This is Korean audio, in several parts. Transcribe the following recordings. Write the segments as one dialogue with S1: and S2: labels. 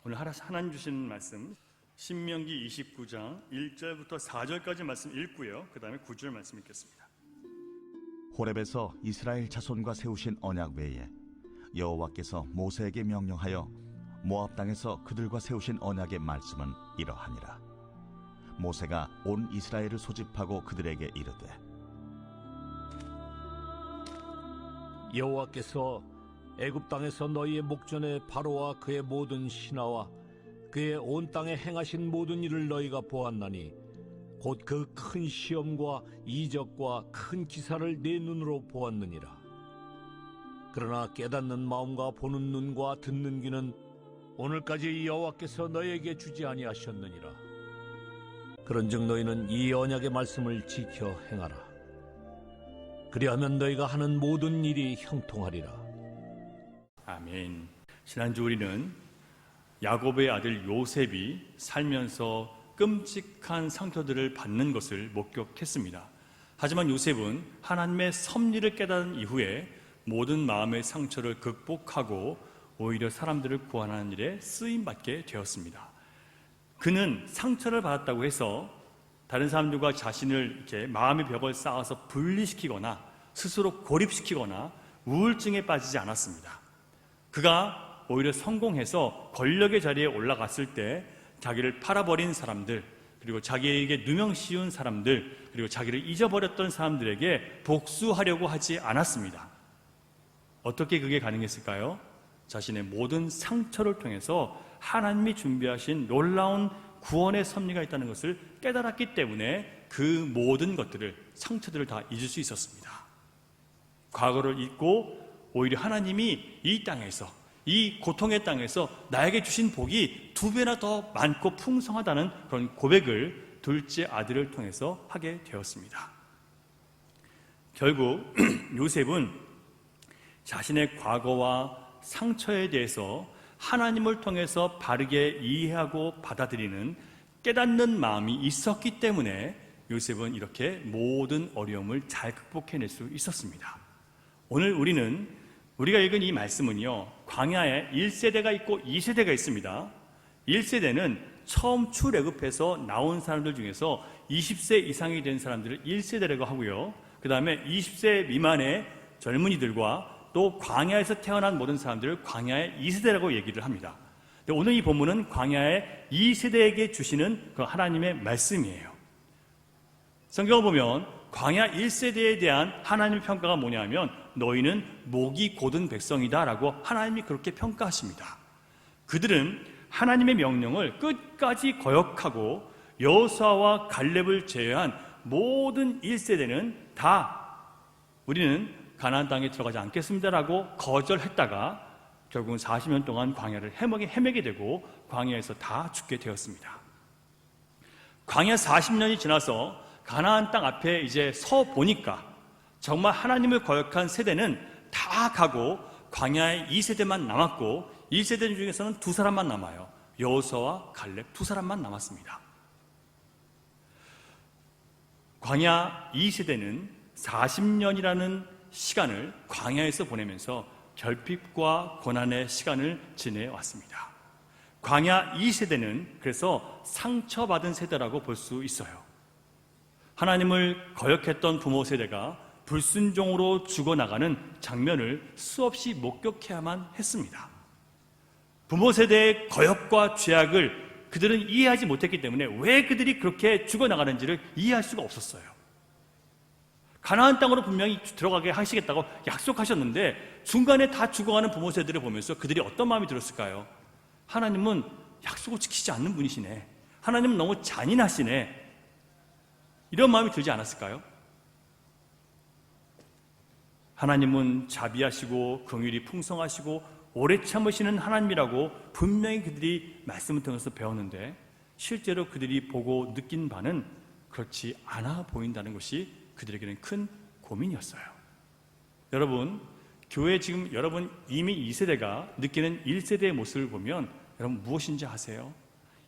S1: 오늘 하나님 주시는 말씀 신명기 29장 1절부터 4절까지 말씀 읽고요. 그 다음에 9절 말씀 읽겠습니다.
S2: 호렙에서 이스라엘 자손과 세우신 언약 외에 여호와께서 모세에게 명령하여 모압 땅에서 그들과 세우신 언약의 말씀은 이러하니라. 모세가 온 이스라엘을 소집하고 그들에게 이르되
S3: 여호와께서 애굽 땅에서 너희의 목전에 바로와 그의 모든 신하와 그의 온 땅에 행하신 모든 일을 너희가 보았나니 곧 그 큰 시험과 이적과 큰 기사를 내 눈으로 보았느니라. 그러나 깨닫는 마음과 보는 눈과 듣는 귀는 오늘까지 여호와께서 너희에게 주지 아니하셨느니라. 그런즉 너희는 이 언약의 말씀을 지켜 행하라. 그리하면 너희가 하는 모든 일이 형통하리라.
S1: 아멘. 지난주 우리는 야곱의 아들 요셉이 살면서 끔찍한 상처들을 받는 것을 목격했습니다. 하지만 요셉은 하나님의 섭리를 깨달은 이후에 모든 마음의 상처를 극복하고 오히려 사람들을 구원하는 일에 쓰임받게 되었습니다. 그는 상처를 받았다고 해서 다른 사람들과 자신을 이렇게 마음의 벽을 쌓아서 분리시키거나 스스로 고립시키거나 우울증에 빠지지 않았습니다. 그가 오히려 성공해서 권력의 자리에 올라갔을 때 자기를 팔아버린 사람들, 그리고 자기에게 누명 씌운 사람들, 그리고 자기를 잊어버렸던 사람들에게 복수하려고 하지 않았습니다. 어떻게 그게 가능했을까요? 자신의 모든 상처를 통해서 하나님이 준비하신 놀라운 구원의 섭리가 있다는 것을 깨달았기 때문에 그 모든 것들을, 상처들을 다 잊을 수 있었습니다. 과거를 잊고 오히려 하나님이 이 땅에서, 이 고통의 땅에서 나에게 주신 복이 2배나 더 많고 풍성하다는 그런 고백을 둘째 아들을 통해서 하게 되었습니다. 결국 요셉은 자신의 과거와 상처에 대해서 하나님을 통해서 바르게 이해하고 받아들이는 깨닫는 마음이 있었기 때문에 요셉은 이렇게 모든 어려움을 잘 극복해낼 수 있었습니다. 오늘 우리가 읽은 이 말씀은요, 광야에 1세대가 있고 2세대가 있습니다. 1세대는 처음 출애굽해서 나온 사람들 중에서 20세 이상이 된 사람들을 1세대라고 하고요, 그 다음에 20세 미만의 젊은이들과 또 광야에서 태어난 모든 사람들을 광야의 2세대라고 얘기를 합니다. 근데 오늘 이 본문은 광야의 2세대에게 주시는 그 하나님의 말씀이에요. 성경을 보면 광야 1세대에 대한 하나님의 평가가 뭐냐면 너희는 목이 곧은 백성이다 라고 하나님이 그렇게 평가하십니다. 그들은 하나님의 명령을 끝까지 거역하고 여호수아와 갈렙을 제외한 모든 1세대는 다 우리는 가나안 땅에 들어가지 않겠습니다라고 거절했다가 결국은 40년 동안 광야를 헤매게 되고 광야에서 다 죽게 되었습니다. 광야 40년이 지나서 가나안 땅 앞에 이제 서 보니까 정말 하나님을 거역한 세대는 다 가고 광야의 2세대만 남았고 1세대 중에서는 2사람만 남아요. 여호수아와 갈렙 2사람만 남았습니다. 광야 2세대는 40년이라는 시간을 광야에서 보내면서 결핍과 고난의 시간을 지내왔습니다. 광야 2세대는 그래서 상처받은 세대라고 볼 수 있어요. 하나님을 거역했던 부모 세대가 불순종으로 죽어나가는 장면을 수없이 목격해야만 했습니다. 부모 세대의 거역과 죄악을 그들은 이해하지 못했기 때문에 왜 그들이 그렇게 죽어나가는지를 이해할 수가 없었어요. 가나안 땅으로 분명히 들어가게 하시겠다고 약속하셨는데 중간에 다 죽어가는 부모 세대를 보면서 그들이 어떤 마음이 들었을까요? 하나님은 약속을 지키지 않는 분이시네. 하나님은 너무 잔인하시네. 이런 마음이 들지 않았을까요? 하나님은 자비하시고 긍휼이 풍성하시고 오래 참으시는 하나님이라고 분명히 그들이 말씀을 통해서 배웠는데 실제로 그들이 보고 느낀 바는 그렇지 않아 보인다는 것이 그들에게는 큰 고민이었어요. 여러분, 교회 지금 여러분 이미 2세대가 느끼는 1세대의 모습을 보면 여러분 무엇인지 아세요?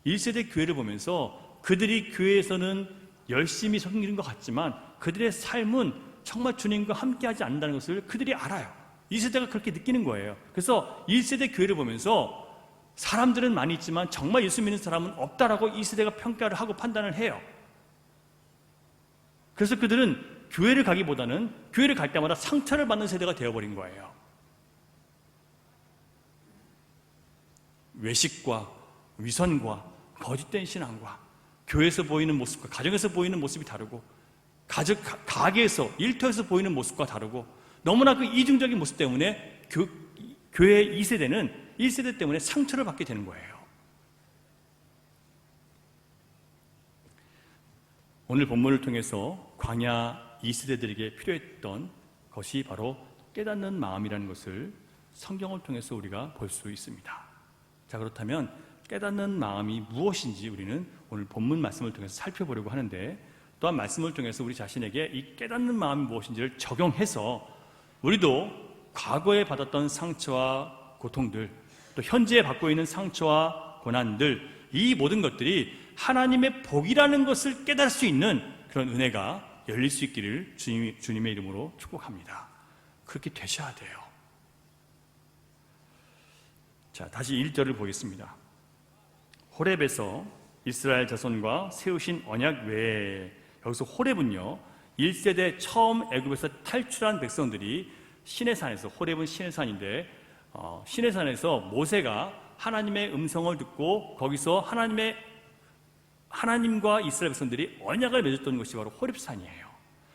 S1: 1세대 교회를 보면서 그들이 교회에서는 열심히 섬기는 것 같지만 그들의 삶은 정말 주님과 함께하지 않는다는 것을 그들이 알아요. 2세대가 그렇게 느끼는 거예요. 그래서 1세대 교회를 보면서 사람들은 많이 있지만 정말 예수 믿는 사람은 없다라고 이 세대가 평가를 하고 판단을 해요. 그래서 그들은 교회를 가기보다는 교회를 갈 때마다 상처를 받는 세대가 되어버린 거예요. 외식과 위선과 거짓된 신앙과 교회에서 보이는 모습과 가정에서 보이는 모습이 다르고 가게에서 일터에서 보이는 모습과 다르고 너무나 그 이중적인 모습 때문에 교회 2세대는 1세대 때문에 상처를 받게 되는 거예요. 오늘 본문을 통해서 광야 2세대들에게 필요했던 것이 바로 깨닫는 마음이라는 것을 성경을 통해서 우리가 볼 수 있습니다. 자, 그렇다면 깨닫는 마음이 무엇인지 우리는 오늘 본문 말씀을 통해서 살펴보려고 하는데, 또한 말씀을 통해서 우리 자신에게 이 깨닫는 마음이 무엇인지를 적용해서 우리도 과거에 받았던 상처와 고통들, 또 현재에 받고 있는 상처와 고난들, 이 모든 것들이 하나님의 복이라는 것을 깨달을 수 있는 그런 은혜가 열릴 수 있기를 주님의 이름으로 축복합니다. 그렇게 되셔야 돼요. 자, 다시 1절을 보겠습니다. 호렙에서 이스라엘 자손과 세우신 언약 외에, 여기서 호렙은요 1세대 처음 애굽에서 탈출한 백성들이 시내산에서, 호렙은 시내산인데 시내산에서 모세가 하나님의 음성을 듣고 거기서 하나님과 이스라엘 백성들이 언약을 맺었던 것이 바로 호렙산이에요.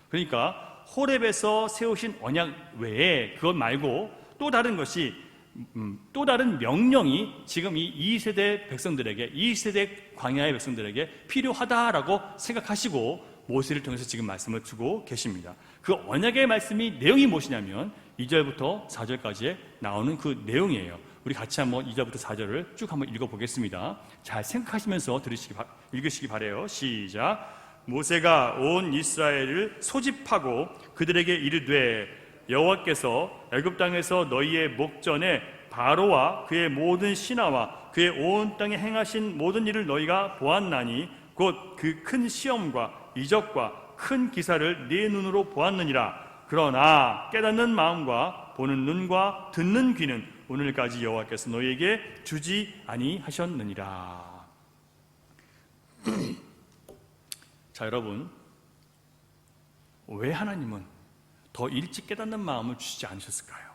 S1: 그러니까 호렙에서 세우신 언약 외에 그것 말고 또 다른 것이 또 다른 명령이 지금 이 2세대 백성들에게, 2세대 광야의 백성들에게 필요하다라고 생각하시고 모세를 통해서 지금 말씀을 주고 계십니다. 그 언약의 말씀이 내용이 무엇이냐면 2절부터 4절까지에 나오는 그 내용이에요. 우리 같이 한번 2절부터 4절을 쭉 한번 읽어보겠습니다. 잘 생각하시면서 읽으시기 바라요. 시작. 모세가 온 이스라엘을 소집하고 그들에게 이르되 여호와께서 애굽 땅에서 너희의 목전에 바로와 그의 모든 신하와 그의 온 땅에 행하신 모든 일을 너희가 보았나니 곧 그 큰 시험과 이적과 큰 기사를 네 눈으로 보았느니라. 그러나 깨닫는 마음과 보는 눈과 듣는 귀는 오늘까지 여호와께서 너희에게 주지 아니하셨느니라. 자, 여러분, 왜 하나님은 더 일찍 깨닫는 마음을 주시지 않으셨을까요?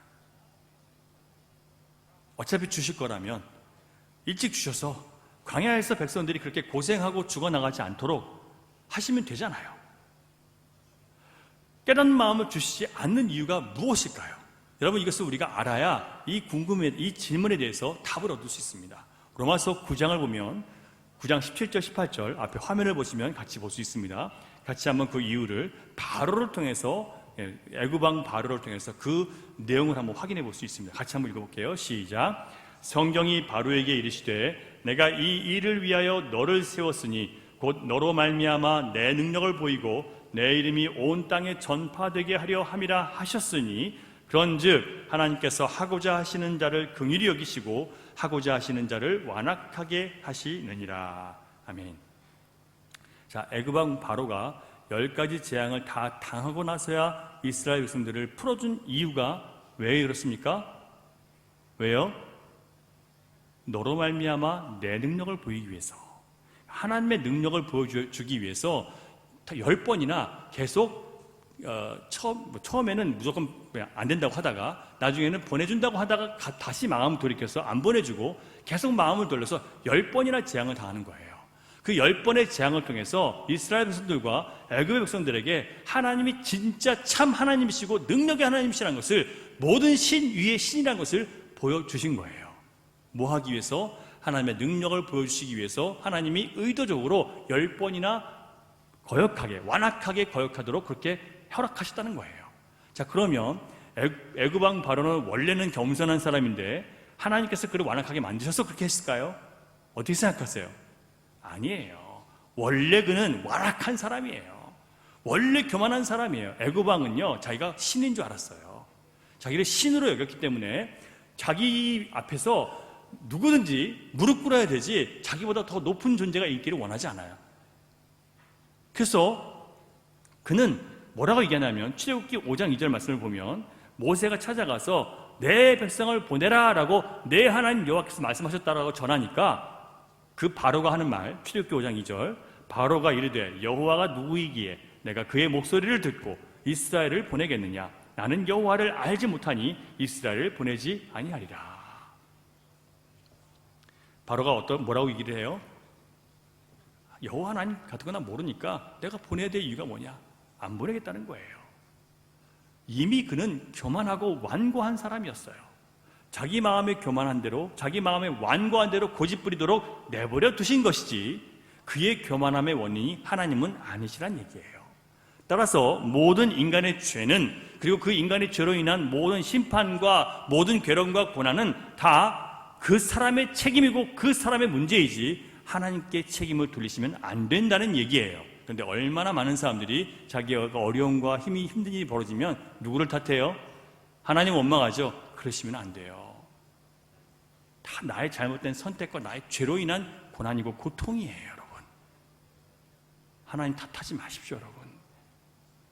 S1: 어차피 주실 거라면 일찍 주셔서 광야에서 백성들이 그렇게 고생하고 죽어나가지 않도록 하시면 되잖아요. 깨닫는 마음을 주시지 않는 이유가 무엇일까요? 여러분, 이것을 우리가 알아야 이 질문에 대해서 답을 얻을 수 있습니다. 로마서 9장을 보면 9장 17절 18절 앞에 화면을 보시면 같이 볼 수 있습니다. 같이 한번 그 이유를 바로를 통해서, 애굽왕 바로를 통해서 그 내용을 한번 확인해 볼 수 있습니다. 같이 한번 읽어볼게요. 시작. 성경이 바로에게 이르시되 내가 이 일을 위하여 너를 세웠으니 곧 너로 말미암아 내 능력을 보이고 내 이름이 온 땅에 전파되게 하려 함이라 하셨으니 그런즉 하나님께서 하고자 하시는 자를 긍휼히 여기시고 하고자 하시는 자를 완악하게 하시느니라. 아멘. 자, 애굽왕 바로가 10가지 재앙을 다 당하고 나서야 이스라엘 백성들을 풀어준 이유가 왜 그렇습니까? 왜요? 너로 말미암아 내 능력을 보이기 위해서, 하나님의 능력을 보여주기 위해서 10번이나 계속 처음에는 무조건 안 된다고 하다가 나중에는 보내준다고 하다가 다시 마음을 돌이켜서 안 보내주고 계속 마음을 돌려서 10번이나 재앙을 당하는 거예요. 그 10번의 재앙을 통해서 이스라엘 백성들과 애굽의 백성들에게 하나님이 진짜 참 하나님이시고 능력의 하나님이시라는 것을, 모든 신 위의 신이라는 것을 보여주신 거예요. 뭐 하기 위해서? 하나님의 능력을 보여주시기 위해서 하나님이 의도적으로 10번이나 거역하게, 완악하게 거역하도록 그렇게 허락하셨다는 거예요. 자, 그러면 애굽왕 바로는 원래는 겸손한 사람인데 하나님께서 그를 완악하게 만드셔서 그렇게 했을까요? 어떻게 생각하세요? 아니에요. 원래 그는 완악한 사람이에요. 원래 교만한 사람이에요. 애굽왕은요, 자기가 신인 줄 알았어요. 자기를 신으로 여겼기 때문에 자기 앞에서 누구든지 무릎 꿇어야 되지 자기보다 더 높은 존재가 있기를 원하지 않아요. 그래서 그는 뭐라고 얘기하냐면 출애굽기 5장 2절 말씀을 보면 모세가 찾아가서 내 백성을 보내라라고 내 하나님 여호와께서 말씀하셨다라고 전하니까 그 바로가 하는 말, 출애굽기 5장 2절, 바로가 이르되 여호와가 누구이기에 내가 그의 목소리를 듣고 이스라엘을 보내겠느냐? 나는 여호와를 알지 못하니 이스라엘을 보내지 아니하리라. 바로가 뭐라고 얘기를 해요? 여호와 하나님 같은 거나 모르니까 내가 보내야 될 이유가 뭐냐? 안 보내겠다는 거예요. 이미 그는 교만하고 완고한 사람이었어요. 자기 마음에 교만한 대로, 자기 마음에 완고한 대로 고집부리도록 내버려 두신 것이지 그의 교만함의 원인이 하나님은 아니시란 얘기예요. 따라서 모든 인간의 죄는, 그리고 그 인간의 죄로 인한 모든 심판과 모든 괴로움과 고난은 다 그 사람의 책임이고 그 사람의 문제이지 하나님께 책임을 돌리시면 안 된다는 얘기예요. 그런데 얼마나 많은 사람들이 자기가 어려움과 힘든 일이 벌어지면 누구를 탓해요? 하나님 원망하죠. 그러시면 안 돼요. 다 나의 잘못된 선택과 나의 죄로 인한 고난이고 고통이에요, 여러분. 하나님 탓하지 마십시오, 여러분.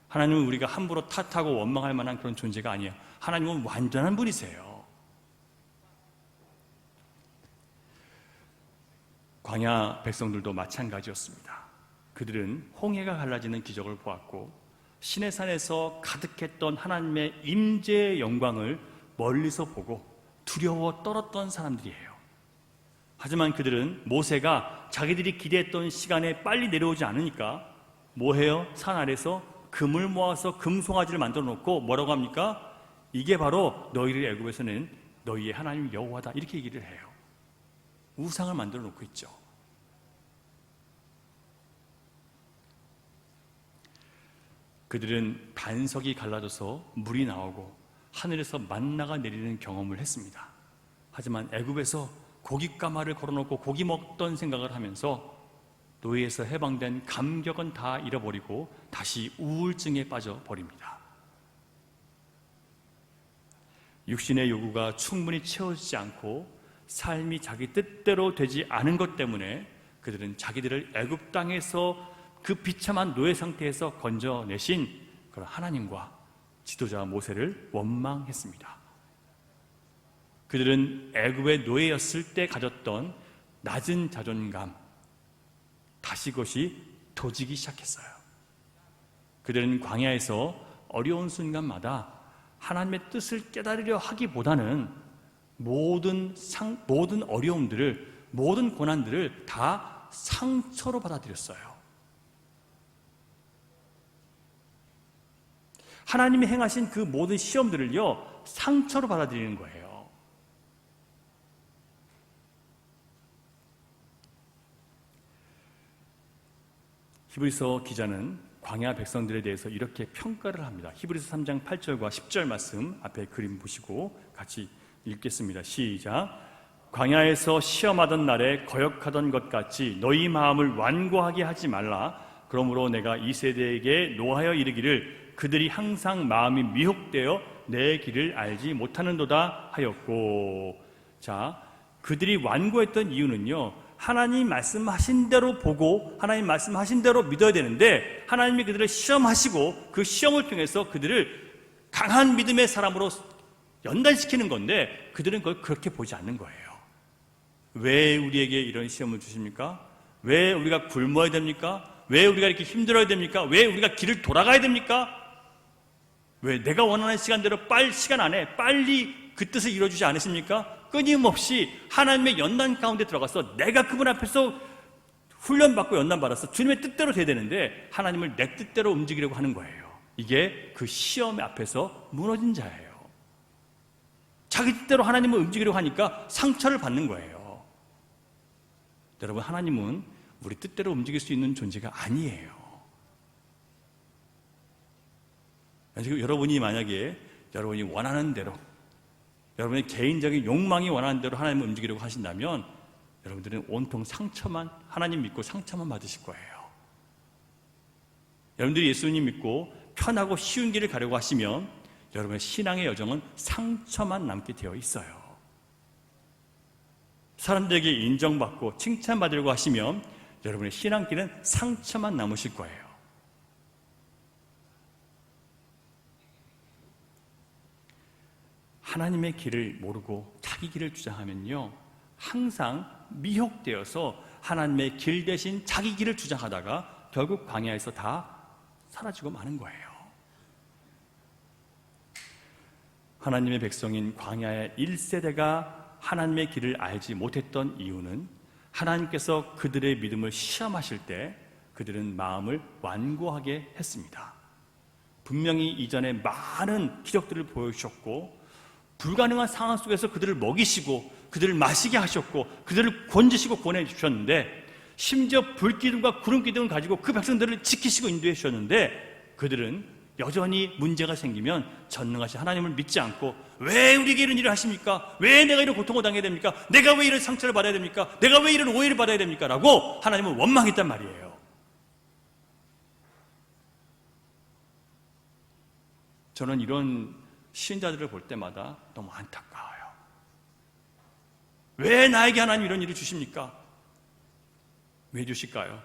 S1: 하나님은 우리가 함부로 탓하고 원망할 만한 그런 존재가 아니에요. 하나님은 완전한 분이세요. 광야 백성들도 마찬가지였습니다. 그들은 홍해가 갈라지는 기적을 보았고 시내 산에서 가득했던 하나님의 임재의 영광을 멀리서 보고 두려워 떨었던 사람들이에요. 하지만 그들은 모세가 자기들이 기대했던 시간에 빨리 내려오지 않으니까 뭐해요? 산 아래서 금을 모아서 금송아지를 만들어 놓고 뭐라고 합니까? 이게 바로 너희를 애굽에서는 너희의 하나님 여호와다, 이렇게 얘기를 해요. 우상을 만들어 놓고 있죠. 그들은 반석이 갈라져서 물이 나오고 하늘에서 만나가 내리는 경험을 했습니다. 하지만 애굽에서 고깃가마를 걸어놓고 고기 먹던 생각을 하면서 노예에서 해방된 감격은 다 잃어버리고 다시 우울증에 빠져버립니다. 육신의 요구가 충분히 채워지지 않고 삶이 자기 뜻대로 되지 않은 것 때문에 그들은 자기들을 애굽 땅에서 그 비참한 노예 상태에서 건져내신 그런 하나님과 지도자 모세를 원망했습니다. 그들은 애굽의 노예였을 때 가졌던 낮은 자존감, 다시 그것이 도지기 시작했어요. 그들은 광야에서 어려운 순간마다 하나님의 뜻을 깨달으려 하기보다는 모든 어려움들을, 모든 고난들을 다 상처로 받아들였어요. 하나님이 행하신 그 모든 시험들을요, 상처로 받아들이는 거예요. 히브리서 기자는 광야 백성들에 대해서 이렇게 평가를 합니다. 히브리서 3장 8절과 10절 말씀 앞에 그림 보시고 같이 읽겠습니다. 시작. 광야에서 시험하던 날에 거역하던 것 같이 너희 마음을 완고하게 하지 말라. 그러므로 내가 이 세대에게 노하여 이르기를 그들이 항상 마음이 미혹되어 내 길을 알지 못하는도다 하였고. 자, 그들이 완고했던 이유는요, 하나님 말씀하신 대로 보고 하나님 말씀하신 대로 믿어야 되는데 하나님이 그들을 시험하시고 그 시험을 통해서 그들을 강한 믿음의 사람으로 연단시키는 건데 그들은 그걸 그렇게 보지 않는 거예요. 왜 우리에게 이런 시험을 주십니까? 왜 우리가 굶어야 됩니까? 왜 우리가 이렇게 힘들어야 됩니까? 왜 우리가 길을 돌아가야 됩니까? 왜 내가 원하는 시간대로 시간 안에 빨리 그 뜻을 이루어주지 않으십니까? 끊임없이 하나님의 연단 가운데 들어가서 내가 그분 앞에서 훈련받고 연단받아서 주님의 뜻대로 돼야 되는데 하나님을 내 뜻대로 움직이려고 하는 거예요. 이게 그 시험 앞에서 무너진 자예요. 자기 뜻대로 하나님을 움직이려고 하니까 상처를 받는 거예요. 여러분, 하나님은 우리 뜻대로 움직일 수 있는 존재가 아니에요. 지금 여러분이 만약에 여러분이 원하는 대로, 여러분의 개인적인 욕망이 원하는 대로 하나님을 움직이려고 하신다면 여러분들은 온통 상처만, 하나님 믿고 상처만 받으실 거예요. 여러분들이 예수님 믿고 편하고 쉬운 길을 가려고 하시면 여러분의 신앙의 여정은 상처만 남게 되어 있어요. 사람들에게 인정받고 칭찬받으려고 하시면 여러분의 신앙길은 상처만 남으실 거예요. 하나님의 길을 모르고 자기 길을 주장하면요, 항상 미혹되어서 하나님의 길 대신 자기 길을 주장하다가 결국 광야에서 다 사라지고 마는 거예요. 하나님의 백성인 광야의 1세대가 하나님의 길을 알지 못했던 이유는 하나님께서 그들의 믿음을 시험하실 때 그들은 마음을 완고하게 했습니다. 분명히 이전에 많은 기적들을 보여주셨고 불가능한 상황 속에서 그들을 먹이시고 그들을 마시게 하셨고 그들을 건지시고 보내주셨는데, 심지어 불기둥과 구름기둥을 가지고 그 백성들을 지키시고 인도해 주셨는데, 그들은 여전히 문제가 생기면 전능하신 하나님을 믿지 않고 왜 우리에게 이런 일을 하십니까? 왜 내가 이런 고통을 당해야 됩니까? 내가 왜 이런 상처를 받아야 됩니까? 내가 왜 이런 오해를 받아야 됩니까? 라고 하나님을 원망했단 말이에요. 저는 이런 신자들을 볼 때마다 너무 안타까워요. 왜 나에게 하나님 이런 일을 주십니까? 왜 주실까요?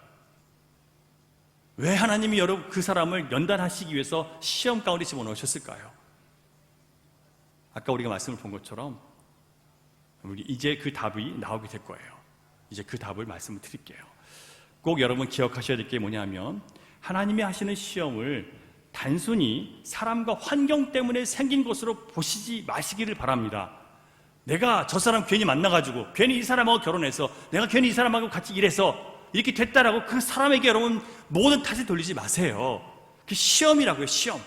S1: 왜 하나님이 여러분 그 사람을 연단하시기 위해서 시험 가운데 집어넣으셨을까요? 아까 우리가 말씀을 본 것처럼 우리 이제 그 답이 나오게 될 거예요. 이제 그 답을 말씀을 드릴게요. 꼭 여러분 기억하셔야 될 게 뭐냐면, 하나님이 하시는 시험을 단순히 사람과 환경 때문에 생긴 것으로 보시지 마시기를 바랍니다. 내가 저 사람 괜히 만나가지고, 괜히 이 사람하고 결혼해서, 내가 괜히 이 사람하고 같이 일해서 이렇게 됐다라고 그 사람에게 여러분 모든 탓을 돌리지 마세요. 그게 시험이라고요, 시험.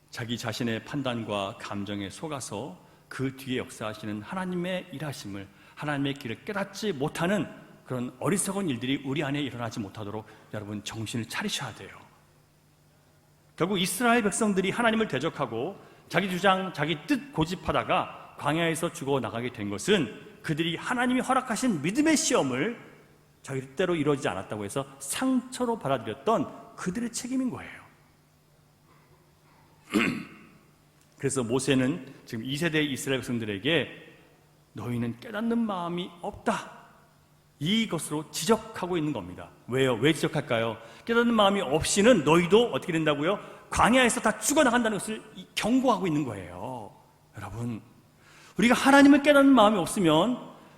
S1: 자기 자신의 판단과 감정에 속아서 그 뒤에 역사하시는 하나님의 일하심을, 하나님의 길을 깨닫지 못하는 그런 어리석은 일들이 우리 안에 일어나지 못하도록 여러분 정신을 차리셔야 돼요. 결국 이스라엘 백성들이 하나님을 대적하고 자기 주장, 자기 뜻 고집하다가 광야에서 죽어나가게 된 것은 그들이 하나님이 허락하신 믿음의 시험을 자기 뜻대로 이루어지지 않았다고 해서 상처로 받아들였던 그들의 책임인 거예요. 그래서 모세는 지금 2세대 이스라엘 백성들에게 너희는 깨닫는 마음이 없다, 이것으로 지적하고 있는 겁니다. 왜요? 왜 지적할까요? 깨닫는 마음이 없이는 너희도 어떻게 된다고요? 광야에서 다 죽어나간다는 것을 경고하고 있는 거예요. 여러분, 우리가 하나님을 깨닫는 마음이 없으면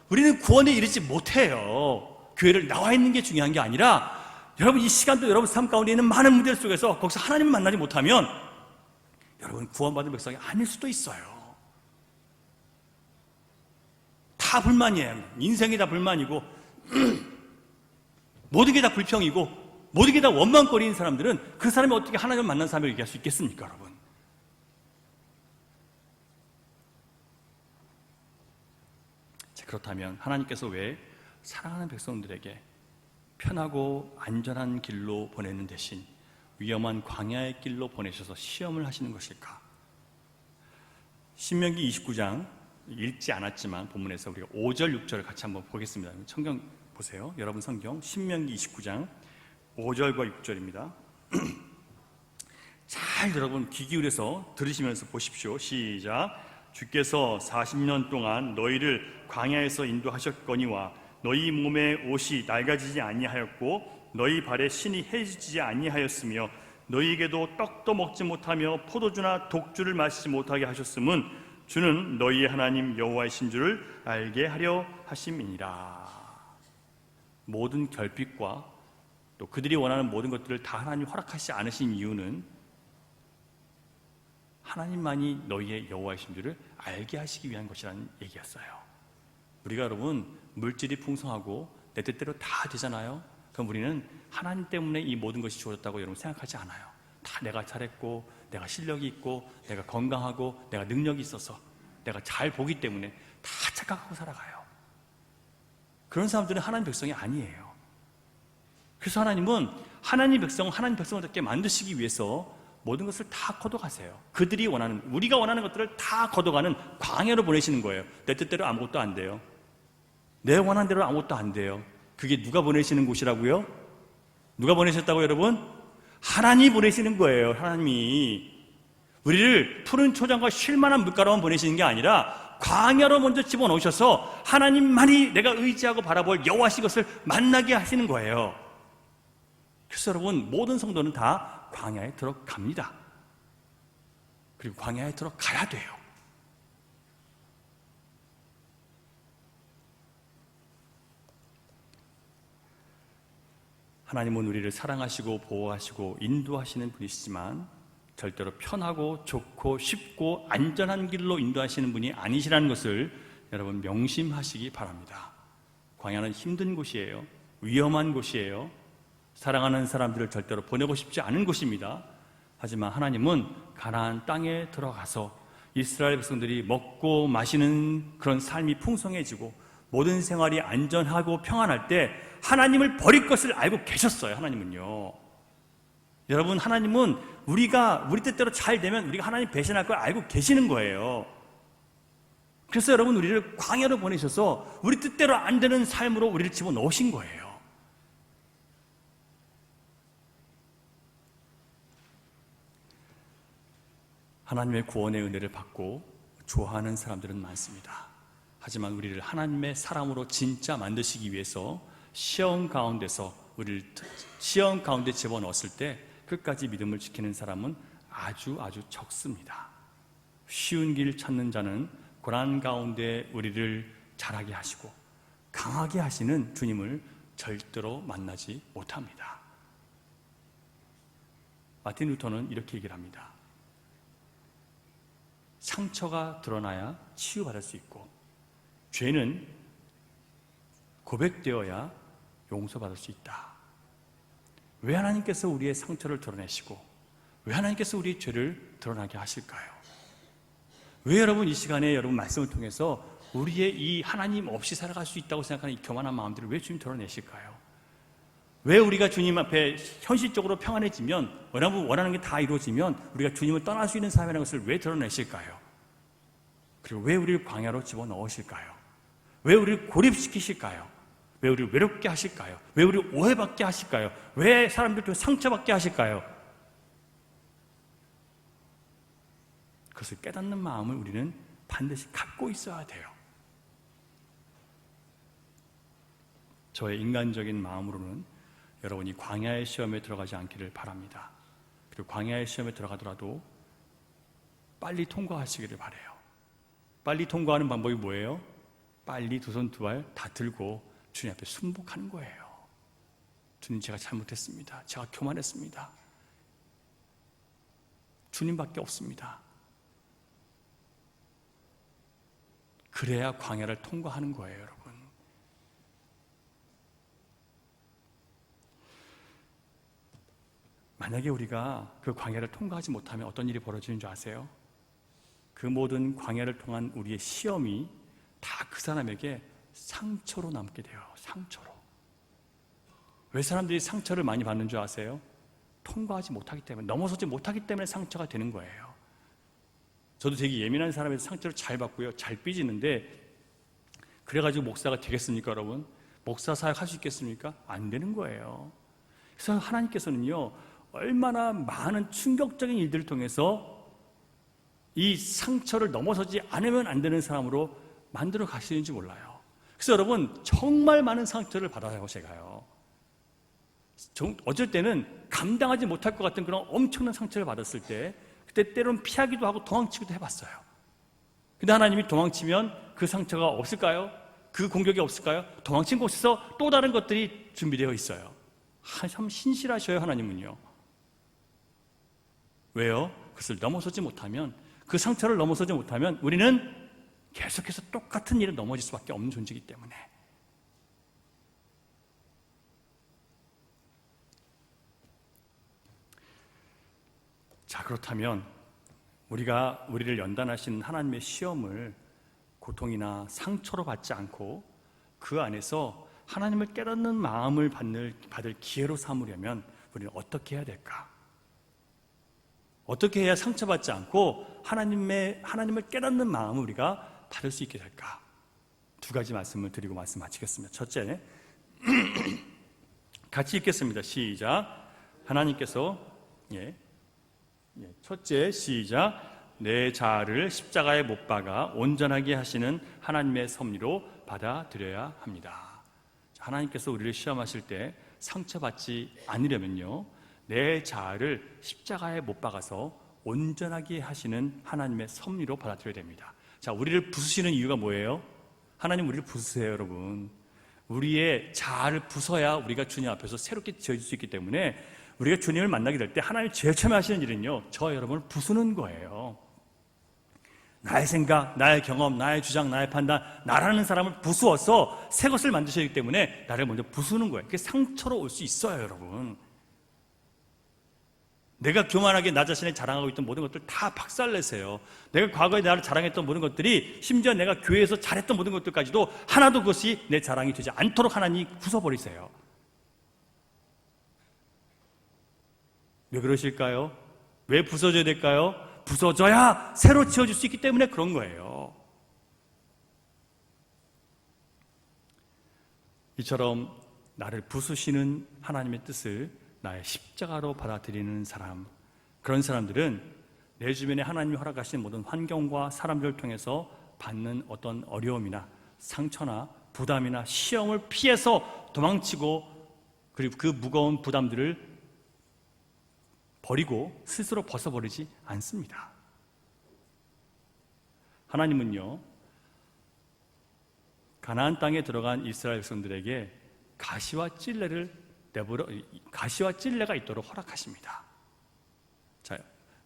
S1: 우리는 구원에 이르지 못해요. 교회를 나와 있는 게 중요한 게 아니라, 여러분 이 시간도 여러분 삶 가운데 있는 많은 문제들 속에서 거기서 하나님을 만나지 못하면 여러분 구원받은 백성이 아닐 수도 있어요. 다 불만이에요. 인생이 다 불만이고 모든 게 다 불평이고 모든 게 다 원망거리는 사람들은 그 사람이 어떻게 하나님을 만난 사람을 얘기할 수 있겠습니까, 여러분? 자, 그렇다면 하나님께서 왜 사랑하는 백성들에게 편하고 안전한 길로 보내는 대신 위험한 광야의 길로 보내셔서 시험을 하시는 것일까? 신명기 29장 읽지 않았지만 본문에서 우리가 5절, 6절을 같이 한번 보겠습니다. 성경 보세요. 여러분 성경 신명기 29장 5절과 6절입니다. 잘 여러분 귀 기울여서 들으시면서 보십시오. 시작. 주께서 40년 동안 너희를 광야에서 인도하셨거니와 너희 몸에 옷이 낡아지지 아니하였고 너희 발에 신이 해지지 아니하였으며 너희에게도 떡도 먹지 못하며 포도주나 독주를 마시지 못하게 하셨음은 주는 너희의 하나님 여호와이신 줄을 알게 하려 하심이니라. 모든 결핍과 또 그들이 원하는 모든 것들을 다 하나님 허락하시지 않으신 이유는 하나님만이 너희의 여호와이신 줄을 알게 하시기 위한 것이라는 얘기였어요. 우리가 여러분 물질이 풍성하고 내 뜻대로 다 되잖아요. 그럼 우리는 하나님 때문에 이 모든 것이 주어졌다고 여러분 생각하지 않아요. 다 내가 잘했고 내가 실력이 있고 내가 건강하고 내가 능력이 있어서 내가 잘 보기 때문에 다 착각하고 살아가요. 그런 사람들은 하나님 백성이 아니에요. 그래서 하나님은 하나님 백성답게 만드시기 위해서 모든 것을 다 걷어가세요. 그들이 원하는, 우리가 원하는 것들을 다 걷어가는 광야로 보내시는 거예요. 내 뜻대로 아무것도 안 돼요. 내 원하는 대로 아무것도 안 돼요. 그게 누가 보내시는 곳이라고요? 누가 보내셨다고 여러분? 하나님이 보내시는 거예요. 하나님이 우리를 푸른 초장과 쉴만한 물가로만 보내시는 게 아니라 광야로 먼저 집어넣으셔서 하나님만이 내가 의지하고 바라볼 여호와신 것을 만나게 하시는 거예요. 그래서 여러분, 모든 성도는 다 광야에 들어갑니다. 그리고 광야에 들어가야 돼요. 하나님은 우리를 사랑하시고 보호하시고 인도하시는 분이시지만 절대로 편하고 좋고 쉽고 안전한 길로 인도하시는 분이 아니시라는 것을 여러분 명심하시기 바랍니다. 광야는 힘든 곳이에요. 위험한 곳이에요. 사랑하는 사람들을 절대로 보내고 싶지 않은 곳입니다. 하지만 하나님은 가나안 땅에 들어가서 이스라엘 백성들이 먹고 마시는 그런 삶이 풍성해지고 모든 생활이 안전하고 평안할 때 하나님을 버릴 것을 알고 계셨어요. 하나님은요. 여러분, 하나님은 우리 뜻대로 잘 되면 우리가 하나님 배신할 걸 알고 계시는 거예요. 그래서 여러분, 우리를 광야로 보내셔서 우리 뜻대로 안 되는 삶으로 우리를 집어넣으신 거예요. 하나님의 구원의 은혜를 받고 좋아하는 사람들은 많습니다. 하지만 우리를 하나님의 사람으로 진짜 만드시기 위해서 우리를 시험 가운데 집어넣었을 때 끝까지 믿음을 지키는 사람은 아주 적습니다. 쉬운 길 찾는 자는 고난 가운데 우리를 자라게 하시고 강하게 하시는 주님을 절대로 만나지 못합니다. 마틴 루터는 이렇게 얘기를 합니다. 상처가 드러나야 치유받을 수 있고 죄는 고백되어야 용서받을 수 있다. 왜 하나님께서 우리의 상처를 드러내시고 왜 하나님께서 우리의 죄를 드러나게 하실까요? 왜 여러분 이 시간에 여러분 말씀을 통해서 우리의 이 하나님 없이 살아갈 수 있다고 생각하는 이 교만한 마음들을 왜 주님 드러내실까요? 왜 우리가 주님 앞에 현실적으로 평안해지면 원하는 게 다 이루어지면 우리가 주님을 떠날 수 있는 삶이라는 것을 왜 드러내실까요? 그리고 왜 우리를 광야로 집어넣으실까요? 왜 우리를 고립시키실까요? 왜 우리를 외롭게 하실까요? 왜 우리를 오해받게 하실까요? 왜 사람들을 상처받게 하실까요? 그것을 깨닫는 마음을 우리는 반드시 갖고 있어야 돼요. 저의 인간적인 마음으로는 여러분이 광야의 시험에 들어가지 않기를 바랍니다. 그리고 광야의 시험에 들어가더라도 빨리 통과하시기를 바라요. 빨리 통과하는 방법이 뭐예요? 빨리 두 손 두 발 다 들고 주님 앞에 순복하는 거예요. 주님, 제가 잘못했습니다. 제가 교만했습니다. 주님밖에 없습니다. 그래야 광야를 통과하는 거예요, 여러분. 만약에 우리가 그 광야를 통과하지 못하면 어떤 일이 벌어지는 줄 아세요? 그 모든 광야를 통한 우리의 시험이 다 그 사람에게 상처로 남게 돼요. 상처로. 왜 사람들이 상처를 많이 받는 줄 아세요? 통과하지 못하기 때문에, 넘어서지 못하기 때문에 상처가 되는 거예요. 저도 되게 예민한 사람에서 상처를 잘 받고요, 잘 삐지는데 그래가지고 목사가 되겠습니까, 여러분? 목사 사역 할 수 있겠습니까? 안 되는 거예요. 그래서 하나님께서는요, 얼마나 많은 충격적인 일들을 통해서 이 상처를 넘어서지 않으면 안 되는 사람으로 만들어 가시는지 몰라요. 그래서 여러분, 정말 많은 상처를 받아요, 제가요. 어쩔 때는 감당하지 못할 것 같은 그런 엄청난 상처를 받았을 때, 그때 때로는 피하기도 하고 도망치기도 해봤어요. 근데 하나님이 도망치면 그 상처가 없을까요? 그 공격이 없을까요? 도망친 곳에서 또 다른 것들이 준비되어 있어요. 참 신실하셔요, 하나님은요. 왜요? 그것을 넘어서지 못하면, 그 상처를 넘어서지 못하면 우리는 계속해서 똑같은 일을 넘어질 수밖에 없는 존재이기 때문에. 자, 그렇다면 우리를 연단하신 하나님의 시험을 고통이나 상처로 받지 않고 그 안에서 하나님을 깨닫는 마음을 받을 기회로 삼으려면 우리는 어떻게 해야 될까? 어떻게 해야 상처받지 않고 하나님을 깨닫는 마음을 우리가 받을 수 있게 될까? 두 가지 말씀을 드리고 말씀 마치겠습니다. 첫째, 같이 읽겠습니다. 시작. 하나님께서 첫째, 시작. 내 자아를 십자가에 못 박아 온전하게 하시는 하나님의 섭리로 받아들여야 합니다. 하나님께서 우리를 시험하실 때 상처받지 않으려면요, 내 자아를 십자가에 못 박아서 온전하게 하시는 하나님의 섭리로 받아들여야 됩니다. 자, 우리를 부수시는 이유가 뭐예요? 하나님 우리를 부수세요, 여러분. 우리의 자아를 부숴야 우리가 주님 앞에서 새롭게 지어질 수 있기 때문에 우리가 주님을 만나게 될 때 하나님이 제일 처음에 하시는 일은요, 저 여러분을 부수는 거예요. 나의 생각, 나의 경험, 나의 주장, 나의 판단, 나라는 사람을 부수어서 새 것을 만드셔야 하기 때문에 나를 먼저 부수는 거예요. 그게 상처로 올 수 있어요, 여러분. 내가 교만하게 나 자신을 자랑하고 있던 모든 것들 다 박살내세요. 내가 과거에 나를 자랑했던 모든 것들이, 심지어 내가 교회에서 잘했던 모든 것들까지도 하나도 그것이 내 자랑이 되지 않도록 하나님이 부숴버리세요. 왜 그러실까요? 왜 부서져야 될까요? 부서져야 새로 지어질 수 있기 때문에 그런 거예요. 이처럼 나를 부수시는 하나님의 뜻을 나의 십자가로 받아들이는 사람, 그런 사람들은 내 주변에 하나님이 허락하신 모든 환경과 사람들을 통해서 받는 어떤 어려움이나 상처나 부담이나 시험을 피해서 도망치고, 그리고 그 무거운 부담들을 버리고 스스로 벗어버리지 않습니다. 하나님은요, 가나안 땅에 들어간 이스라엘 백성들에게 가시와 찔레가 있도록 허락하십니다. 자,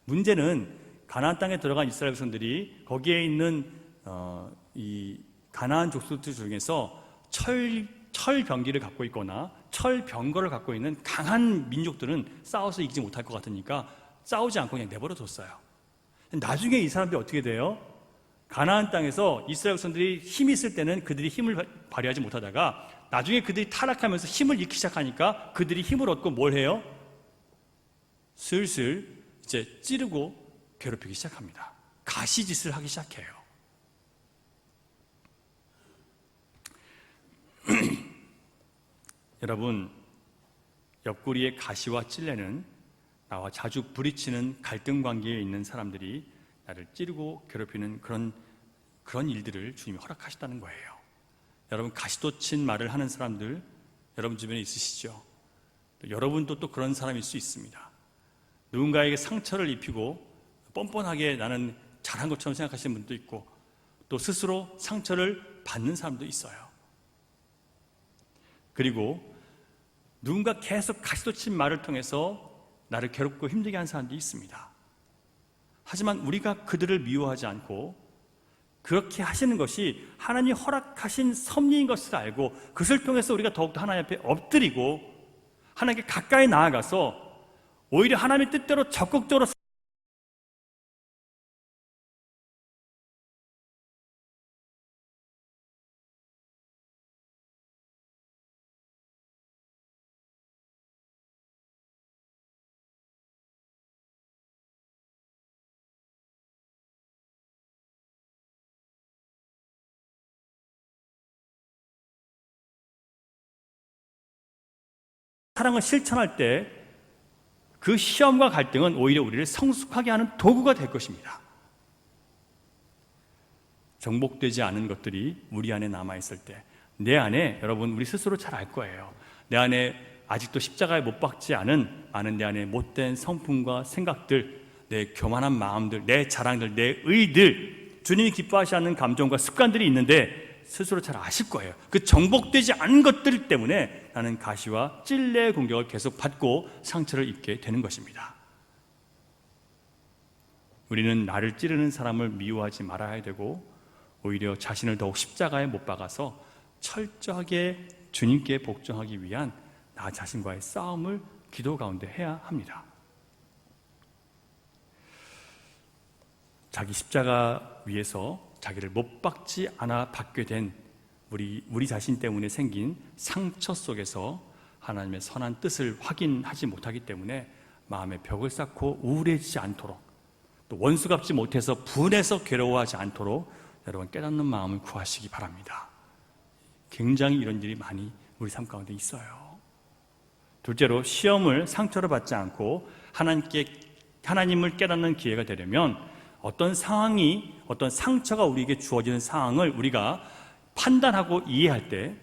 S1: 문제는 가나안 땅에 들어간 이스라엘 백성들이 거기에 있는 이 가나안 족속들 중에서 철병기를 갖고 있거나 철병거를 갖고 있는 강한 민족들은 싸워서 이기지 못할 것 같으니까 싸우지 않고 그냥 내버려 뒀어요. 나중에 이 사람들이 어떻게 돼요? 가나안 땅에서 이스라엘 백성들이 힘이 있을 때는 그들이 힘을 발휘하지 못하다가 나중에 그들이 타락하면서 힘을 잃기 시작하니까 그들이 힘을 얻고 뭘 해요? 슬슬 이제 찌르고 괴롭히기 시작합니다. 가시짓을 하기 시작해요. 여러분, 옆구리의 가시와 찔레는 나와 자주 부딪히는 갈등 관계에 있는 사람들이 나를 찌르고 괴롭히는 그런 일들을 주님이 허락하셨다는 거예요. 여러분, 가시돋친 말을 하는 사람들 여러분 주변에 있으시죠? 여러분도 또 그런 사람일 수 있습니다. 누군가에게 상처를 입히고 뻔뻔하게 나는 잘한 것처럼 생각하시는 분도 있고, 또 스스로 상처를 받는 사람도 있어요. 그리고 누군가 계속 가시돋친 말을 통해서 나를 괴롭고 힘들게 하는 사람도 있습니다. 하지만 우리가 그들을 미워하지 않고 그렇게 하시는 것이 하나님이 허락하신 섭리인 것을 알고 그것을 통해서 우리가 더욱더 하나님 앞에 엎드리고 하나님께 가까이 나아가서 오히려 하나님의 뜻대로 적극적으로 사랑을 실천할 때 그 시험과 갈등은 오히려 우리를 성숙하게 하는 도구가 될 것입니다. 정복되지 않은 것들이 우리 안에 남아있을 때, 내 안에, 여러분 우리 스스로 잘 알 거예요. 내 안에 아직도 십자가에 못 박지 않은 많은 내 안에 못된 성품과 생각들, 내 교만한 마음들, 내 자랑들, 내 의들, 주님이 기뻐하시 않는 감정과 습관들이 있는데 스스로 잘 아실 거예요. 그 정복되지 않은 것들 때문에 나는 가시와 찔레의 공격을 계속 받고 상처를 입게 되는 것입니다. 우리는 나를 찌르는 사람을 미워하지 말아야 되고 오히려 자신을 더욱 십자가에 못 박아서 철저하게 주님께 복종하기 위한 나 자신과의 싸움을 기도 가운데 해야 합니다. 자기 십자가 위에서 자기를 못 박지 않아 받게 된 우리 자신 때문에 생긴 상처 속에서 하나님의 선한 뜻을 확인하지 못하기 때문에 마음에 벽을 쌓고 우울해지지 않도록, 또 원수 갚지 못해서 분해서 괴로워하지 않도록 여러분 깨닫는 마음을 구하시기 바랍니다. 굉장히 이런 일이 많이 우리 삶 가운데 있어요. 둘째로, 시험을 상처로 받지 않고 하나님을 깨닫는 기회가 되려면 어떤 상황이, 어떤 상처가 우리에게 주어지는 상황을 우리가 판단하고 이해할 때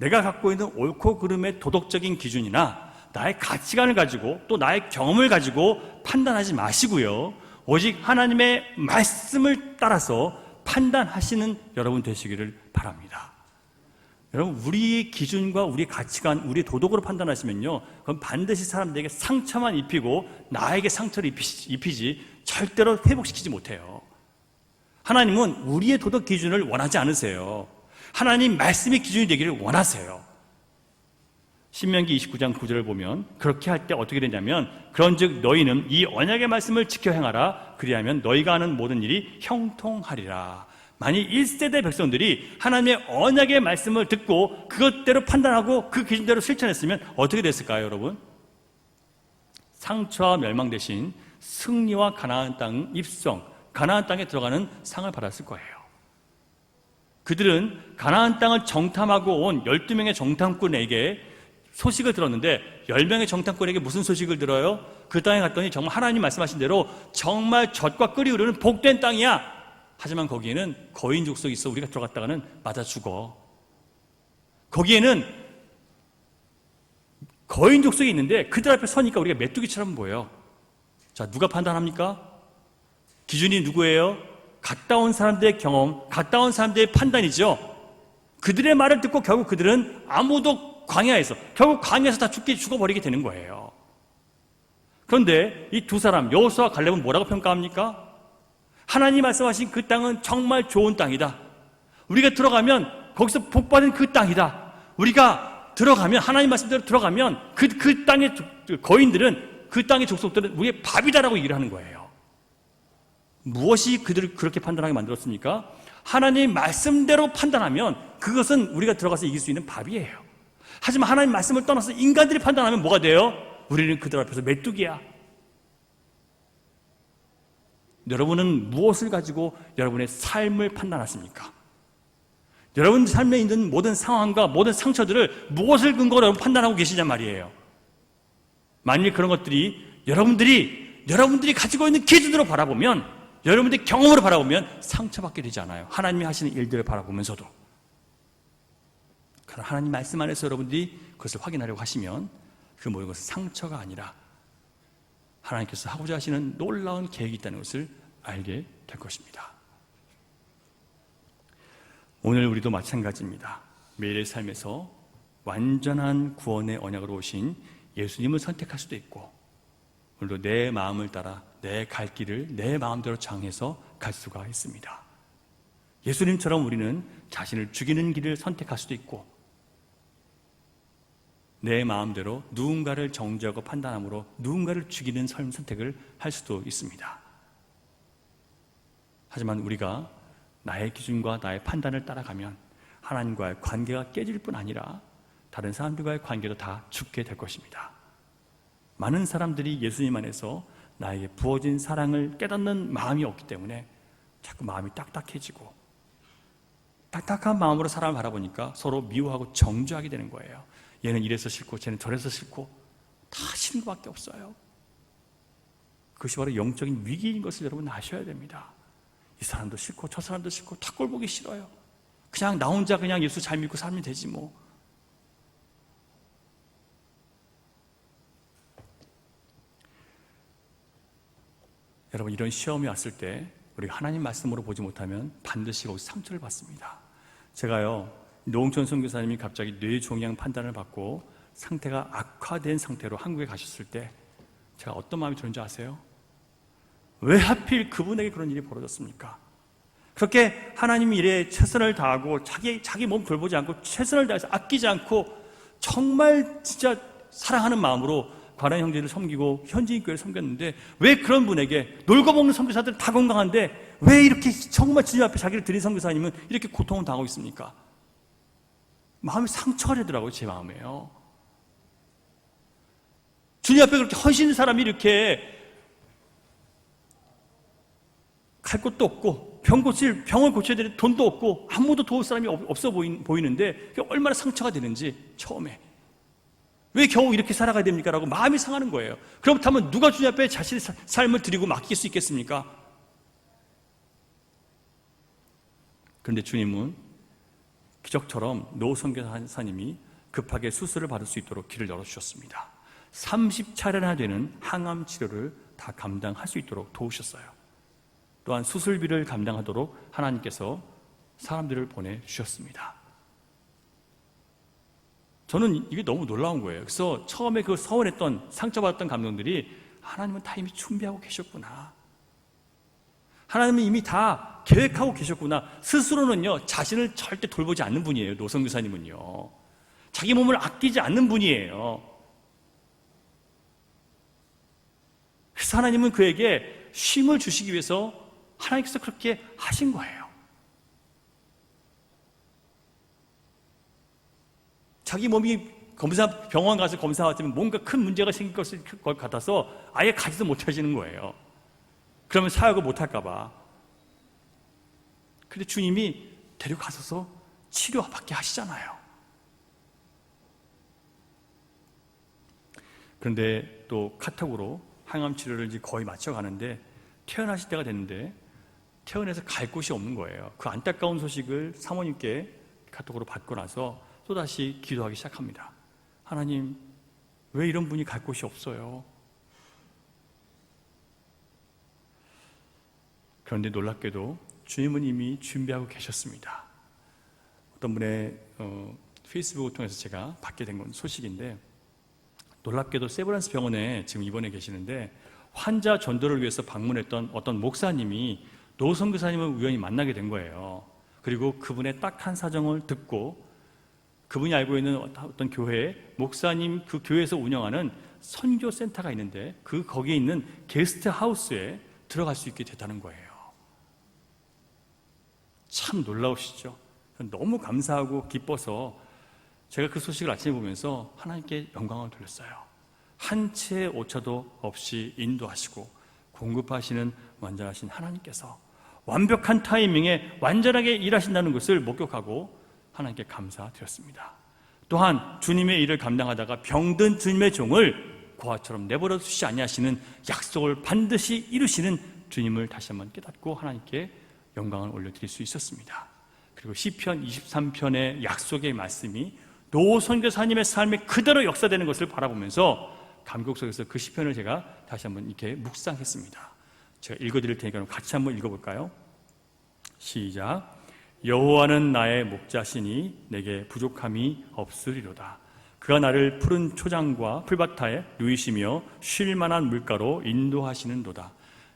S1: 내가 갖고 있는 옳고 그름의 도덕적인 기준이나 나의 가치관을 가지고 또 나의 경험을 가지고 판단하지 마시고요. 오직 하나님의 말씀을 따라서 판단하시는 여러분 되시기를 바랍니다. 여러분, 우리의 기준과 우리의 가치관, 우리의 도덕으로 판단하시면요, 그건 반드시 사람들에게 상처만 입히고 나에게 상처를 입히지 절대로 회복시키지 못해요. 하나님은 우리의 도덕 기준을 원하지 않으세요. 하나님 말씀의 기준이 되기를 원하세요. 신명기 29장 9절을 보면 그렇게 할 때 어떻게 되냐면, 그런즉 너희는 이 언약의 말씀을 지켜 행하라. 그리하면 너희가 하는 모든 일이 형통하리라. 만일 1세대 백성들이 하나님의 언약의 말씀을 듣고 그것대로 판단하고 그 기준대로 실천했으면 어떻게 됐을까요, 여러분? 상처와 멸망 대신 승리와 가나안 땅 입성, 가나안 땅에 들어가는 상을 받았을 거예요. 그들은 가나안 땅을 정탐하고 온 12명의 정탐꾼에게 소식을 들었는데, 10명의 정탐꾼에게 무슨 소식을 들어요? 그 땅에 갔더니 정말 하나님 말씀하신 대로 정말 젖과 끓이 흐르는 복된 땅이야. 하지만 거기에는 거인 족속이 있어. 우리가 들어갔다가는 맞아 죽어. 거기에는 거인 족속이 있는데 그들 앞에 서니까 우리가 메뚜기처럼 보여. 자, 누가 판단합니까? 기준이 누구예요? 갔다 온 사람들의 경험, 갔다 온 사람들의 판단이죠. 그들의 말을 듣고 결국 그들은 아무도 광야에서, 결국 광야에서 다 죽어버리게 되는 거예요. 그런데 이 두 사람, 여호수아와 갈렙은 뭐라고 평가합니까? 하나님 말씀하신 그 땅은 정말 좋은 땅이다. 우리가 들어가면 거기서 복받은 그 땅이다. 우리가 들어가면, 하나님 말씀대로 들어가면 그 땅의 거인들은, 그 땅의 족속들은 우리의 밥이다라고 얘기를 하는 거예요. 무엇이 그들을 그렇게 판단하게 만들었습니까? 하나님 말씀대로 판단하면 그것은 우리가 들어가서 이길 수 있는 밥이에요. 하지만 하나님 말씀을 떠나서 인간들이 판단하면 뭐가 돼요? 우리는 그들 앞에서 메뚜기야. 여러분은 무엇을 가지고 여러분의 삶을 판단하십니까? 여러분 삶에 있는 모든 상황과 모든 상처들을 무엇을 근거로 여러분 판단하고 계시냔 말이에요. 만일 그런 것들이 여러분들이 가지고 있는 기준으로 바라보면, 여러분들의 경험으로 바라보면 상처받게 되지 않아요. 하나님이 하시는 일들을 바라보면서도. 그러나 하나님 말씀 안에서 여러분들이 그것을 확인하려고 하시면 그 모든 것은 상처가 아니라 하나님께서 하고자 하시는 놀라운 계획이 있다는 것을 알게 될 것입니다. 오늘 우리도 마찬가지입니다. 매일의 삶에서 완전한 구원의 언약으로 오신 예수님을 선택할 수도 있고, 오늘도 내 마음을 따라 내 갈 길을 내 마음대로 정해서 갈 수가 있습니다. 예수님처럼 우리는 자신을 죽이는 길을 선택할 수도 있고, 내 마음대로 누군가를 정죄하고 판단함으로 누군가를 죽이는 삶 선택을 할 수도 있습니다. 하지만 우리가 나의 기준과 나의 판단을 따라가면 하나님과의 관계가 깨질 뿐 아니라 다른 사람들과의 관계도 다 죽게 될 것입니다. 많은 사람들이 예수님 안에서 나에게 부어진 사랑을 깨닫는 마음이 없기 때문에 자꾸 마음이 딱딱해지고, 딱딱한 마음으로 사람을 바라보니까 서로 미워하고 정죄하게 되는 거예요. 얘는 이래서 싫고 쟤는 저래서 싫고 다 싫은 것밖에 없어요. 그것이 바로 영적인 위기인 것을 여러분 아셔야 됩니다. 이 사람도 싫고 저 사람도 싫고 다 꼴보기 싫어요. 그냥 나 혼자 그냥 예수 잘 믿고 살면 되지 뭐. 여러분, 이런 시험이 왔을 때 우리가 하나님 말씀으로 보지 못하면 반드시 거기서 상처를 받습니다. 제가요, 노홍천 선교사님이 갑자기 뇌종양 판단을 받고 상태가 악화된 상태로 한국에 가셨을 때 제가 어떤 마음이 들었는지 아세요? 왜 하필 그분에게 그런 일이 벌어졌습니까? 그렇게 하나님 일에 최선을 다하고 자기 몸 돌보지 않고 최선을 다해서 아끼지 않고 정말 진짜 사랑하는 마음으로 관한 형제를 섬기고 현지인 교회를 섬겼는데, 왜 그런 분에게, 놀고 먹는 선교사들은 다 건강한데 왜 이렇게 정말 주님 앞에 자기를 드린 선교사님은 이렇게 고통을 당하고 있습니까? 마음이 상처가 되더라고요. 제 마음에요. 주님 앞에 그렇게 헌신한 사람이 이렇게 갈 곳도 없고 병을 고쳐야 되는 돈도 없고 아무도 도울 사람이 없어 보이는데 그게 얼마나 상처가 되는지, 처음에 왜 겨우 이렇게 살아가야 됩니까? 라고 마음이 상하는 거예요. 그렇다면 누가 주님 앞에 자신의 삶을 드리고 맡길 수 있겠습니까? 그런데 주님은 기적처럼 노 선교사님이 급하게 수술을 받을 수 있도록 길을 열어주셨습니다. 30차례나 되는 항암 치료를 다 감당할 수 있도록 도우셨어요. 또한 수술비를 감당하도록 하나님께서 사람들을 보내주셨습니다. 저는 이게 너무 놀라운 거예요. 그래서 처음에 그 서운했던 상처받았던 감독들이 하나님은 다 이미 준비하고 계셨구나. 하나님은 이미 다 계획하고 계셨구나. 스스로는요, 자신을 절대 돌보지 않는 분이에요. 노선교사님은요. 자기 몸을 아끼지 않는 분이에요. 그래서 하나님은 그에게 쉼을 주시기 위해서 하나님께서 그렇게 하신 거예요. 자기 몸이 병원 가서 검사하지만 뭔가 큰 문제가 생길 것 같아서 아예 가지도 못하시는 거예요. 그러면 사역을 못할까 봐. 근데 주님이 데려가셔서 치료받게 하시잖아요. 그런데 또 카톡으로 항암 치료를 이제 거의 마쳐가는데 퇴원하실 때가 됐는데 퇴원해서 갈 곳이 없는 거예요. 그 안타까운 소식을 사모님께 카톡으로 받고 나서 또다시 기도하기 시작합니다. 하나님, 왜 이런 분이 갈 곳이 없어요? 그런데 놀랍게도 주님은 이미 준비하고 계셨습니다. 어떤 분의 페이스북을 통해서 제가 받게 된 건 소식인데, 놀랍게도 세브란스 병원에 지금 입원해 계시는데 환자 전도를 위해서 방문했던 어떤 목사님이 노 선교사님을 우연히 만나게 된 거예요. 그리고 그분의 딱한 사정을 듣고 그분이 알고 있는 어떤 교회 목사님, 그 교회에서 운영하는 선교센터가 있는데 거기에 있는 게스트 하우스에 들어갈 수 있게 됐다는 거예요. 참 놀라우시죠? 너무 감사하고 기뻐서 제가 그 소식을 아침에 보면서 하나님께 영광을 돌렸어요. 한 채의 오차도 없이 인도하시고 공급하시는 완전하신 하나님께서 완벽한 타이밍에 완전하게 일하신다는 것을 목격하고 하나님께 감사드렸습니다. 또한 주님의 일을 감당하다가 병든 주님의 종을 고아처럼 내버려 두시지 아니하시는 약속을 반드시 이루시는 주님을 다시 한번 깨닫고 하나님께 영광을 올려드릴 수 있었습니다. 그리고 시편 23편의 약속의 말씀이 노 선교사님의 삶에 그대로 역사되는 것을 바라보면서 감격 속에서 그 시편을 제가 다시 한번 이렇게 묵상했습니다. 제가 읽어드릴 테니까 같이 한번 읽어볼까요? 시작. 여호와는 나의 목자시니 내게 부족함이 없으리로다. 그가 나를 푸른 초장과 풀밭에 누이시며 쉴 만한 물가로 인도하시는도다.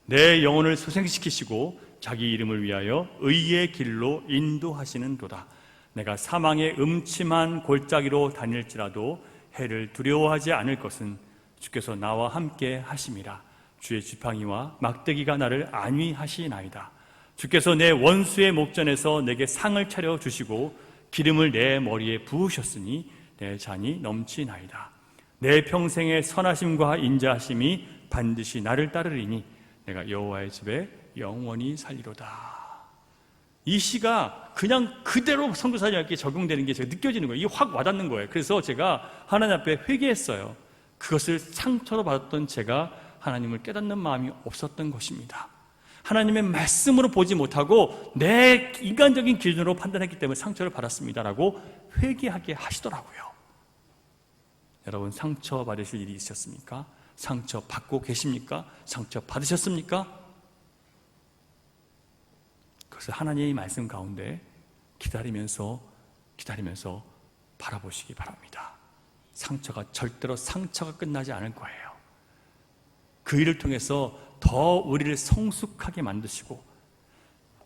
S1: 내 영혼을 소생시키시고 자기 이름을 위하여 의의 길로 인도하시는도다. 내가 사망의 음침한 골짜기로 다닐지라도 해를 두려워하지 않을 것은 주께서 나와 함께 하심이라. 주의 지팡이와 막대기가 나를 안위하시나이다. 주께서 내 원수의 목전에서 내게 상을 차려 주시고 기름을 내 머리에 부으셨으니 내 잔이 넘치나이다. 내 평생의 선하심과 인자하심이 반드시 나를 따르리니 내가 여호와의 집에 영원히 살리로다. 이 시가 그냥 그대로 선교사님께 적용되는 게 제가 느껴지는 거예요. 이게 확 와닿는 거예요. 그래서 제가 하나님 앞에 회개했어요. 그것을 상처로 받았던 제가 하나님을 깨닫는 마음이 없었던 것입니다. 하나님의 말씀으로 보지 못하고 내 인간적인 기준으로 판단했기 때문에 상처를 받았습니다라고 회개하게 하시더라고요. 여러분, 상처 받으실 일이 있으셨습니까? 상처 받고 계십니까? 상처 받으셨습니까? 그래서 하나님의 말씀 가운데 기다리면서 바라보시기 바랍니다. 절대로 상처가 끝나지 않을 거예요. 그 일을 통해서 더 우리를 성숙하게 만드시고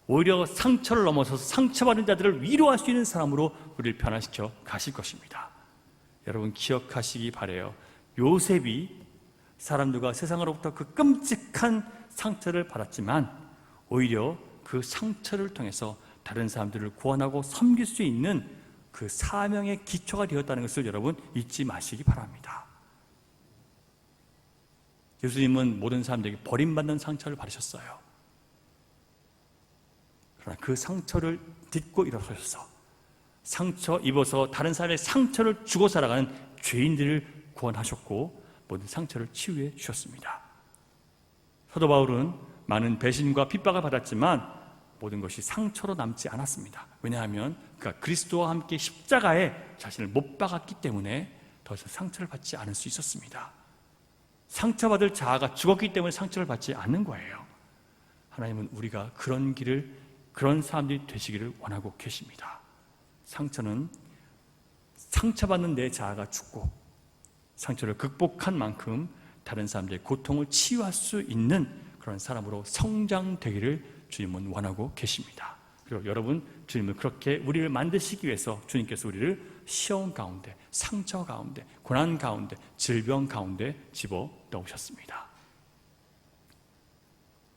S1: 오히려 상처를 넘어서서 상처받은 자들을 위로할 수 있는 사람으로 우리를 변화시켜 가실 것입니다. 여러분, 기억하시기 바라요. 요셉이 사람들과 세상으로부터 그 끔찍한 상처를 받았지만 오히려 그 상처를 통해서 다른 사람들을 구원하고 섬길 수 있는 그 사명의 기초가 되었다는 것을 여러분 잊지 마시기 바랍니다. 예수님은 모든 사람들에게 버림받는 상처를 받으셨어요. 그러나 그 상처를 딛고 일어서셔서 상처 입어서 다른 사람의 상처를 주고 살아가는 죄인들을 구원하셨고 모든 상처를 치유해 주셨습니다. 사도 바울은 많은 배신과 핍박을 받았지만 모든 것이 상처로 남지 않았습니다. 왜냐하면 그가 그리스도와 함께 십자가에 자신을 못 박았기 때문에 더 이상 상처를 받지 않을 수 있었습니다. 상처받을 자아가 죽었기 때문에 상처를 받지 않는 거예요. 하나님은 우리가 그런 길을, 그런 사람들이 되시기를 원하고 계십니다. 상처는 상처받는 내 자아가 죽고 상처를 극복한 만큼 다른 사람들의 고통을 치유할 수 있는 그런 사람으로 성장되기를 주님은 원하고 계십니다. 그리고 여러분, 주님은 그렇게 우리를 만드시기 위해서 주님께서 우리를 시험 가운데, 상처 가운데, 고난 가운데, 질병 가운데 집어넣으셨습니다.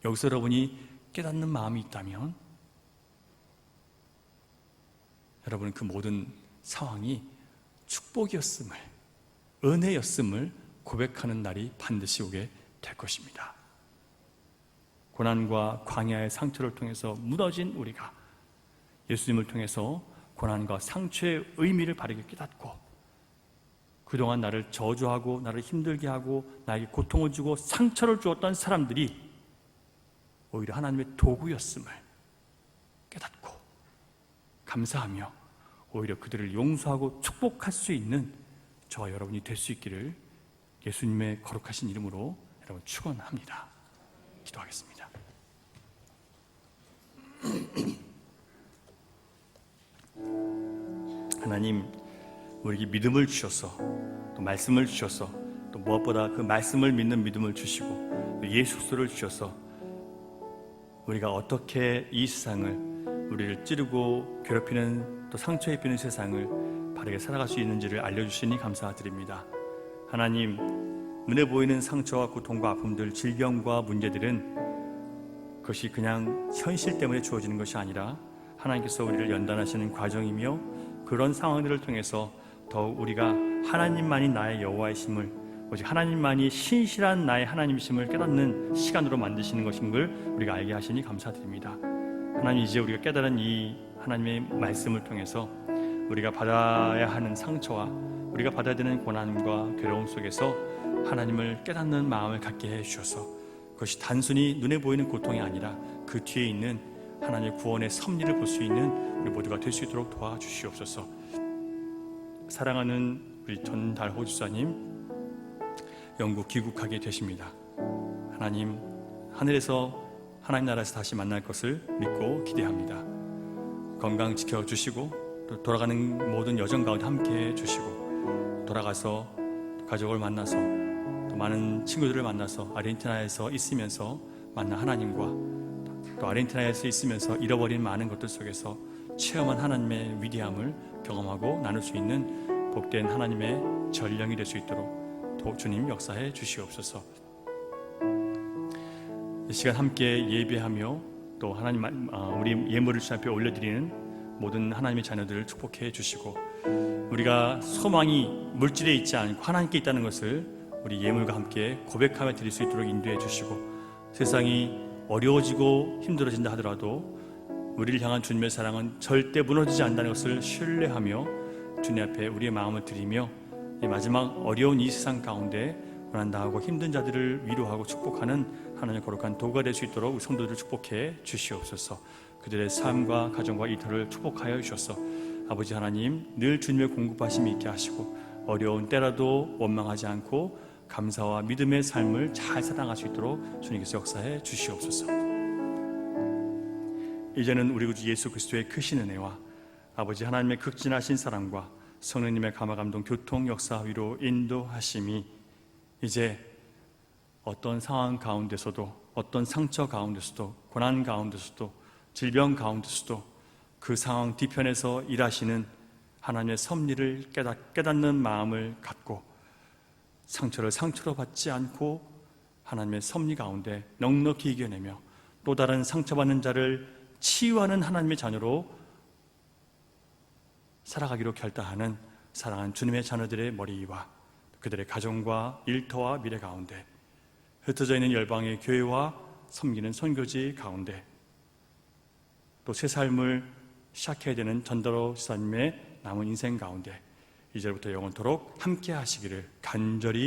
S1: 여기서 여러분이 깨닫는 마음이 있다면 여러분은 그 모든 상황이 축복이었음을, 은혜였음을 고백하는 날이 반드시 오게 될 것입니다. 고난과 광야의 상처를 통해서 무너진 우리가 예수님을 통해서 고난과 상처의 의미를 바르게 깨닫고 그동안 나를 저주하고 나를 힘들게 하고 나에게 고통을 주고 상처를 주었던 사람들이 오히려 하나님의 도구였음을 깨닫고 감사하며 오히려 그들을 용서하고 축복할 수 있는 저와 여러분이 될 수 있기를 예수님의 거룩하신 이름으로 여러분 축원합니다. 기도하겠습니다. 하나님, 우리에게 믿음을 주셔서 또 말씀을 주셔서 또 무엇보다 그 말씀을 믿는 믿음을 주시고 예수 그리스도를 주셔서 우리가 어떻게 이 세상을, 우리를 찌르고 괴롭히는 또 상처 입히는 세상을 바르게 살아갈 수 있는지를 알려주시니 감사드립니다. 하나님, 눈에 보이는 상처와 고통과 아픔들, 질병과 문제들은 그것이 그냥 현실 때문에 주어지는 것이 아니라 하나님께서 우리를 연단하시는 과정이며 그런 상황들을 통해서 더욱 우리가 하나님만이 나의 여호와이심을, 오직 하나님만이 신실한 나의 하나님이심을 깨닫는 시간으로 만드시는 것인 걸 우리가 알게 하시니 감사드립니다. 하나님, 이제 우리가 깨달은 이 하나님의 말씀을 통해서 우리가 받아야 하는 상처와 우리가 받아야 되는 고난과 괴로움 속에서 하나님을 깨닫는 마음을 갖게 해주셔서 그것이 단순히 눈에 보이는 고통이 아니라 그 뒤에 있는 하나님의 구원의 섭리를 볼 수 있는 우리 모두가 될 수 있도록 도와주시옵소서. 사랑하는 우리 전달호 주사님, 영국 귀국하게 되십니다. 하나님, 하늘에서 하나님 나라에서 다시 만날 것을 믿고 기대합니다. 건강 지켜주시고 또 돌아가는 모든 여정 가운데 함께해 주시고 돌아가서 가족을 만나서 또 많은 친구들을 만나서 아르헨티나에서 있으면서 만난 하나님과 또 아르헨티나에서 있으면서 잃어버린 많은 것들 속에서 체험한 하나님의 위대함을 경험하고 나눌 수 있는 복된 하나님의 전령이 될 수 있도록 주님 역사해 주시옵소서. 이 시간 함께 예배하며 또 하나님 우리 예물을 주님 앞에 올려드리는 모든 하나님의 자녀들을 축복해 주시고 우리가 소망이 물질에 있지 않고 하나님께 있다는 것을 우리 예물과 함께 고백하며 드릴 수 있도록 인도해 주시고 세상이 어려워지고 힘들어진다 하더라도 우리를 향한 주님의 사랑은 절대 무너지지 않는다는 것을 신뢰하며 주님 앞에 우리의 마음을 드리며 이 마지막 어려운 이 세상 가운데 고난당하고 힘든 자들을 위로하고 축복하는 하나님의 거룩한 도구가 될 수 있도록 우리 성도들을 축복해 주시옵소서. 그들의 삶과 가정과 일터를 축복하여 주셔서 아버지 하나님, 늘 주님의 공급하심이 있게 하시고 어려운 때라도 원망하지 않고 감사와 믿음의 삶을 잘 살아갈 수 있도록 주님께서 역사해 주시옵소서. 이제는 우리 구주 예수 그리스도의 크신 은혜와 아버지 하나님의 극진하신 사랑과 성령님의 감화감동 교통 역사 위로 인도하심이 이제 어떤 상황 가운데서도 어떤 상처 가운데서도 고난 가운데서도 질병 가운데서도 그 상황 뒤편에서 일하시는 하나님의 섭리를 깨닫는 마음을 갖고 상처를 상처로 받지 않고 하나님의 섭리 가운데 넉넉히 이겨내며 또 다른 상처받는 자를 치유하는 하나님의 자녀로 살아가기로 결단하는 사랑하는 주님의 자녀들의 머리 위와 그들의 가정과 일터와 미래 가운데 흩어져 있는 열방의 교회와 섬기는 선교지 가운데 또 새 삶을 시작해야 되는 전도로 지사님의 남은 인생 가운데 이제부터 영원토록 함께 하시기를 간절히